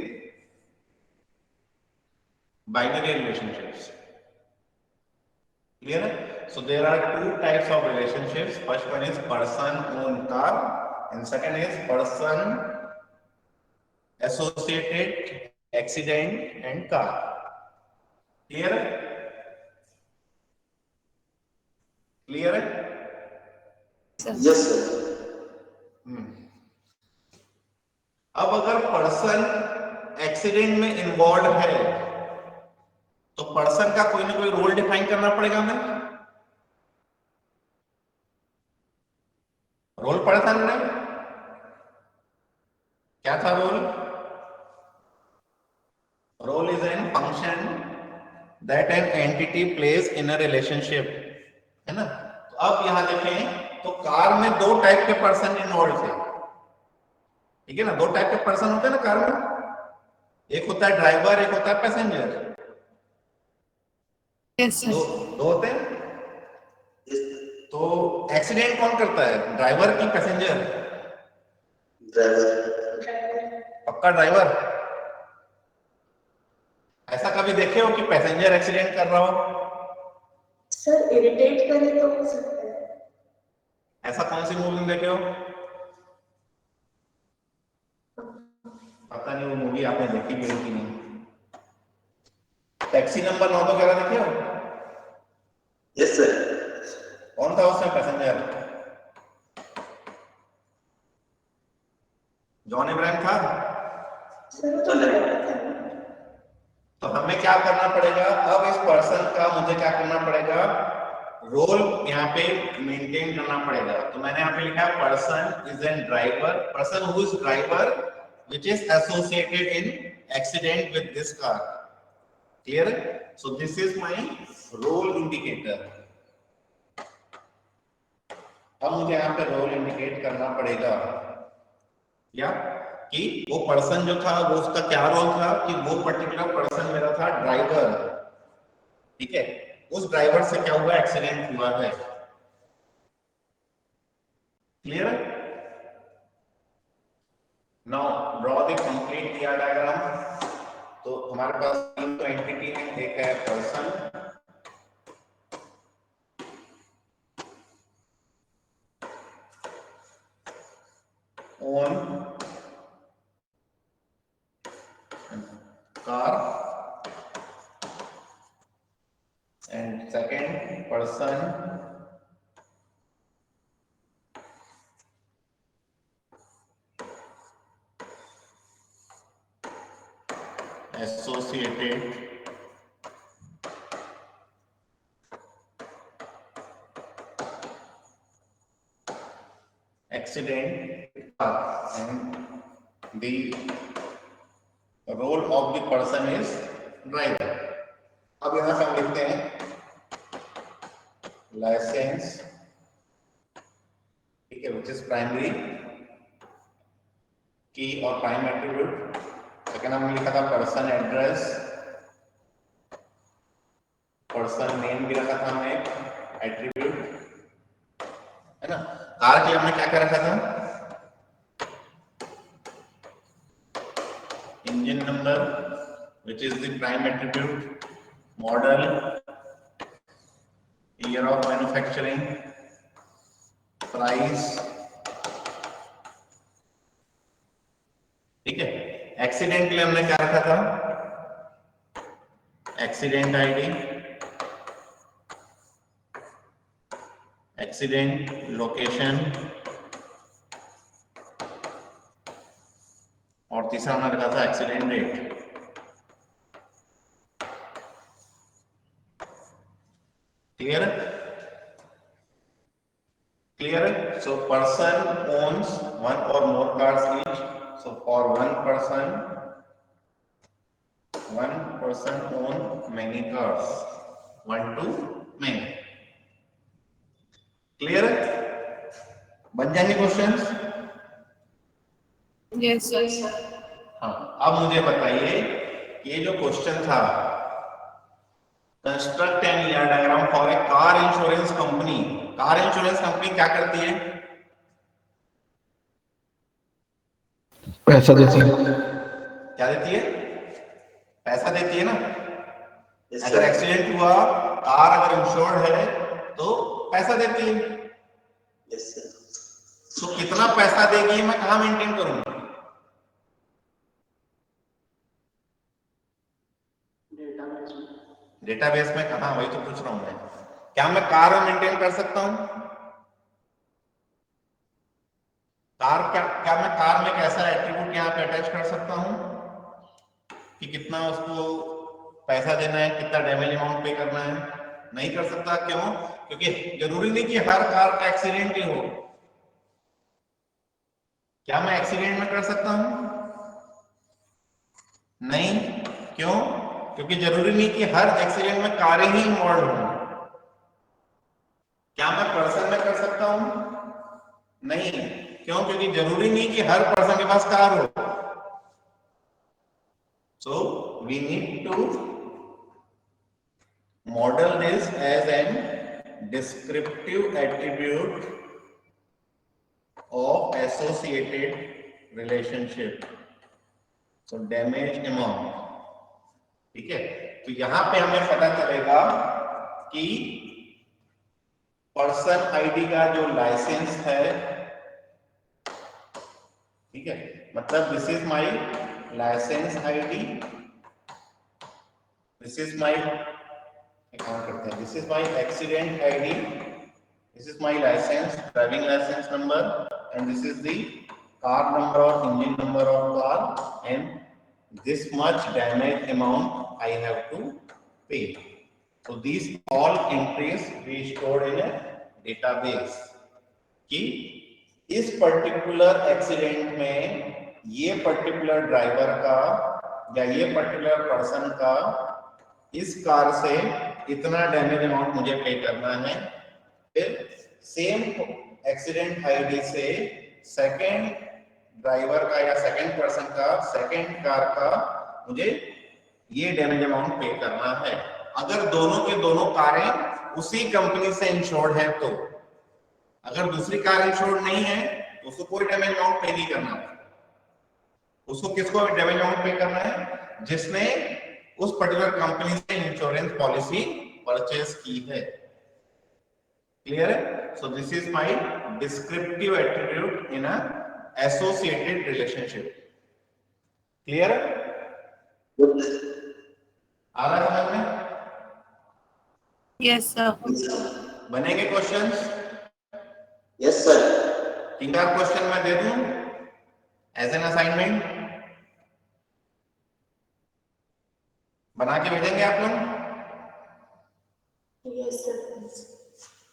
binary relationships. Clear है? So there are two types of relationships. First one is person own car and second is person associated accident and car. Clear? Clear? sir. Yes, sir. अब अगर person accident में involve है तो person का कोई ना कोई रोल डिफाइन करना पड़ेगा हमें। रोल पढ़ा था हमने, क्या था role? Role is an function that an entity plays in a relationship, है ना। तो अब यहां देखें तो कार में दो टाइप के पर्सन इन्वॉल्व थे, ठीक है ना। दो टाइप के पर्सन होते हैं ना कार में, एक होता है ड्राइवर, एक होता है पैसेंजर। Yes, sir. दो होते हैं। तो एक्सीडेंट कौन करता है, ड्राइवर की पैसेंजर? Driver. पक्का ड्राइवर। ऐसा कभी देखे हो कि पैसेंजर एक्सीडेंट कर रहा हो? सर इरिटेट करे तो हो सकता है। ऐसा कौन सी मूवी में देखे हो? पता नहीं वो मूवी आपने देखी भी है कि नहीं। टैक्सी नंबर 9 वगैरह देखे हो? Yes, sir. कौन था उसमें पैसेंजर? जॉन इब्राहिम था। सर तो ड्राइवर था ना। तो हमें क्या करना पड़ेगा अब, इस पर्सन का मुझे क्या करना पड़ेगा, रोल यहाँ पे मेंटेन करना पड़ेगा। तो मैंने यहाँ पे लिखा है person is an driver, person who is driver which is associated in accident with this car. Clear? So this is my role indicator. अब मुझे यहाँ पे रोल इंडिकेट करना पड़ेगा या कि वो पर्सन जो था वो उसका क्या रोल था, कि वो पर्टिकुलर पर्सन मेरा था ड्राइवर, ठीक है। उस ड्राइवर से क्या हुआ, एक्सीडेंट हुआ है। Clear? Now draw the complete ER diagram. तो हमारे पास तीन तो एंटिटी है, एक है person, own car, and second person associated accident, and the role of the person is driver. अब यहां पे हम लिखते हैं लाइसेंस, ठीक है, which is primary की और प्राइम एट्रीब्यूट। सेकेंड हमने लिखा था पर्सन एड्रेस, पर्सन नेम भी रखा था हमने एट्रीब्यूट, है ना। कार के लिए हमने क्या क्या रखा था, engine number which is the prime attribute, model, year of manufacturing, price, ठीक है। एक्सीडेंट के लिए हमने क्या रखा था, एक्सीडेंट आईडी, एक्सीडेंट लोकेशन, और तीसरा हमने रखा था accident date. Clear? Clear? So person owns one or more cars each. So for one person own many cars, one to many. Clear? बन जाएंगे क्वेश्चंस? Yes, sir. हाँ, अब मुझे बताइए ये जो क्वेश्चन था, construct N ER diagram for a car insurance company. Car insurance company क्या करती है? पैसा देती है। क्या देती है? पैसा देती है ना। Yes, अगर sir. एक्सीडेंट हुआ, कार अगर इंश्योर्ड है तो पैसा देती है। Yes, sir. तो कितना पैसा देगी मैं कहां मेंटेन करूंगा? डेटाबेस में कहां, वही तो पूछ रहा हूं मैं। क्या मैं कार में मेंटेन कर सकता हूं? कार क्या मैं कार में एक ऐसा एट्रीब्यूट यहाँ पे अटैच कर सकता हूँ कि कितना उसको पैसा देना है, कितना डैमेज अमाउंट पे करना है? नहीं कर सकता। क्यों? क्योंकि जरूरी नहीं कि हर कार का एक्सीडेंट ही हो। क्या मैं एक्सीडेंट में कर सकता हूं? नहीं। क्यों? क्योंकि जरूरी नहीं कि हर एक्सीडेंट में कारें ही इन्वॉल्व हो। क्या मैं पर्सन में कर सकता हूं? नहीं। क्यों? क्योंकि जरूरी नहीं कि हर पर्सन के पास कार हो। So we need to model this as an descriptive attribute of associated relationship. So damage amount. ठीक है, तो यहां पे हमें पता चलेगा कि पर्सन आईडी का जो लाइसेंस है, ठीक है, मतलब this is my license ID, this is my account करते हैं, this is my accident ID, this is my license driving license number, and this is the car number और engine number of car, and this much damage amount I have to pay. So these all entries we stored in a database कि इस particular accident में ये particular driver का या ये particular person का इस कार से इतना डैमेज अमाउंट मुझे पे करना है। फिर सेम एक्सीडेंट आईडी से सेकंड ड्राइवर का या सेकंड पर्सन का सेकंड कार का मुझे ये डैमेज अमाउंट पे करना है। अगर दोनों के दोनों कारें उसी कंपनी से इंश्योर्ड है तो। अगर दूसरी कार इंश्योर्ड नहीं है तो उसको कोई डैमेज अमाउंट पे नहीं करना। उसको किसको डैमेज अमाउंट पे करना है? जिसने उस पर्टिकुलर कंपनी से इंश्योरेंस पॉलिसी परचेज की है। क्लियर है? So this is my descriptive attribute in a associated relationship. Clear है? आ रहा है समझ में? Yes, sir. बनेंगे क्वेश्चंस? Yes, sir. 3-4 क्वेश्चन मैं दे दूं एज एन असाइनमेंट, बना के भेजेंगे आप लोग? Yes, sir.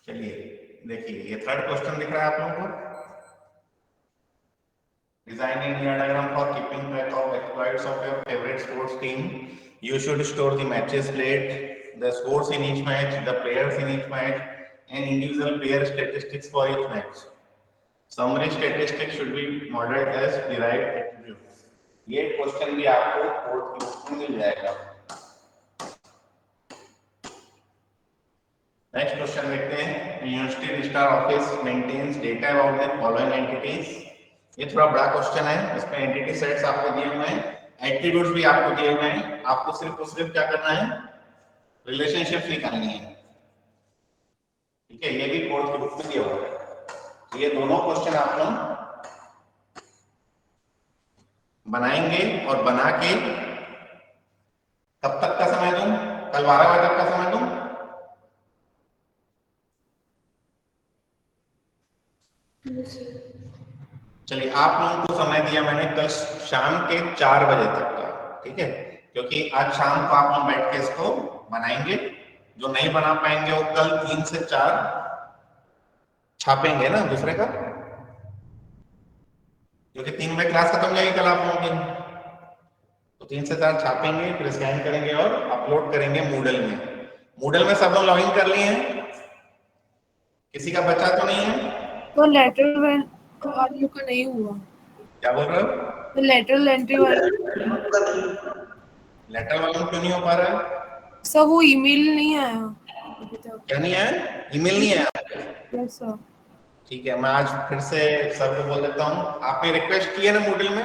चलिए देखिए, ये थर्ड क्वेश्चन दिख रहा है आप लोगों को। Design a diagram for keeping track of exploits of your favorite sports team. You should store the matches played, the scores in each match, the players in each match, and individual player statistics for each match. Summary statistics should be modeled as derived attributes. ये question भी आपको code की book में मिल जाएगा। Next question देखते हैं। University registrar office maintains data about the following entities. ये थोड़ा बड़ा क्वेश्चन है, इसमें एंटिटी सेट्स आपको दिए हुए हैं, एट्रीब्यूट्स भी आपको दिए हुए हैं। आपको सिर्फ क्या करना है? रिलेशनशिप निकालनी है। ठीक है, ये भी कोर्स की बुक में दिया हुआ है। ये दोनों क्वेश्चन आप लोग बनाएंगे और बना के कब तक का समय दूं? कल 12 बजे तक का समय दूं? चलिए, आप लोगों को समय दिया मैंने कल शाम के 4 बजे तक का, ठीक है, क्योंकि आज शाम को आप लोग बैठ के इसको बनाएंगे। जो नहीं बना पाएंगे वो कल 3 से 4 छापेंगे ना दूसरे का, क्योंकि 3 बजे क्लास खत्म हो जाएगी कल आप लोगों की, तो 3 से 4 छापेंगे, फिर स्कैन करेंगे और अपलोड करेंगे मूडल में। मूडल में सब लोग लॉगिन कर लिए हैं? किसी का बचा तो नहीं है? तो लेटर वालों का नहीं हुआ। क्या बोल रहे हो? तो लेटर एंट्री वाला लेटर वालों क्यों नहीं हो पा रहा है? सर वो ईमेल नहीं आया अभी तक। क्या नहीं आया? ईमेल नहीं आया? Yes sir. ठीक है, मैं आज फिर से सर को बोल देता हूँ। आपने रिक्वेस्ट की है ना मूडल में?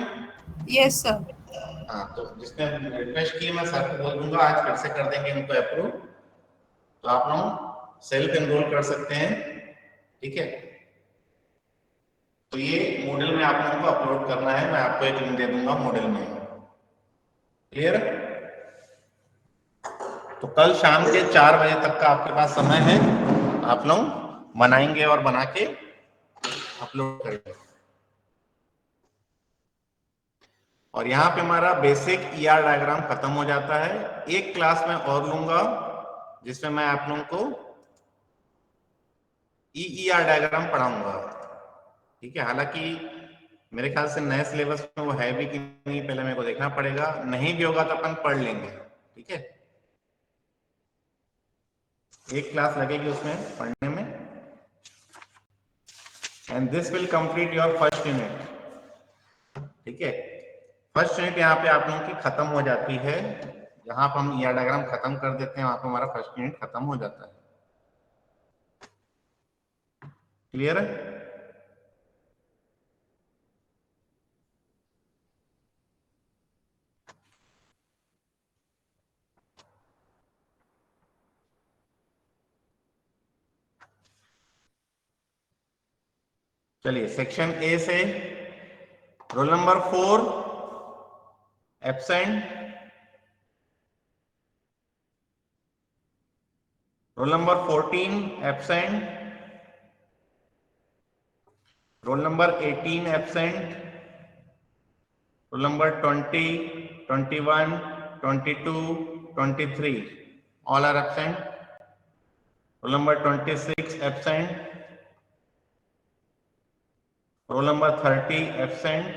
Yes sir. हाँ, तो जिसने रिक्वेस्ट की मैं सर को बोल दूंगा, आज फिर से कर देंगे इनको अप्रूव, तो आप लोग सेल्फ एनरोल कर सकते हैं। ठीक है, तो ये मूडल में आप लोगों को अपलोड करना है, मैं आपको एक लिंक दे दूंगा मूडल में। क्लियर? तो कल शाम के 4 बजे तक का आपके पास समय है, आप लोग बनाएंगे और बना के अपलोड करेंगे। और यहाँ पे हमारा बेसिक ईआर डायग्राम खत्म हो जाता है। एक क्लास में और लूंगा जिसमें मैं आप लोगों को ईईआर डायग्राम पढ़ाऊंगा, ठीक है। हालांकि मेरे ख्याल से नए सिलेबस में वो है भी कि नहीं, पहले मेरे को देखना पड़ेगा, नहीं भी होगा तो अपन पढ़ लेंगे, ठीक है। एक क्लास लगेगी उसमें पढ़ने में, and this will complete your first unit, ठीक है। फर्स्ट यूनिट यहाँ पे आप लोगों की खत्म हो जाती है, जहां पर हम ईआर डायग्राम खत्म कर देते हैं वहां पर हमारा फर्स्ट यूनिट खत्म हो जाता है। क्लियर है? चलिए सेक्शन ए से roll number 4 absent, roll number 14 absent, roll number 18 absent, roll number 20, 21, 22, 23 all are absent. Roll number 26 absent. Roll number 30 absent.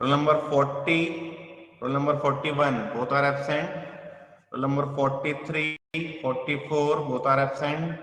Roll number 40, roll number 41 both are absent. Roll number 43, 44 both are absent.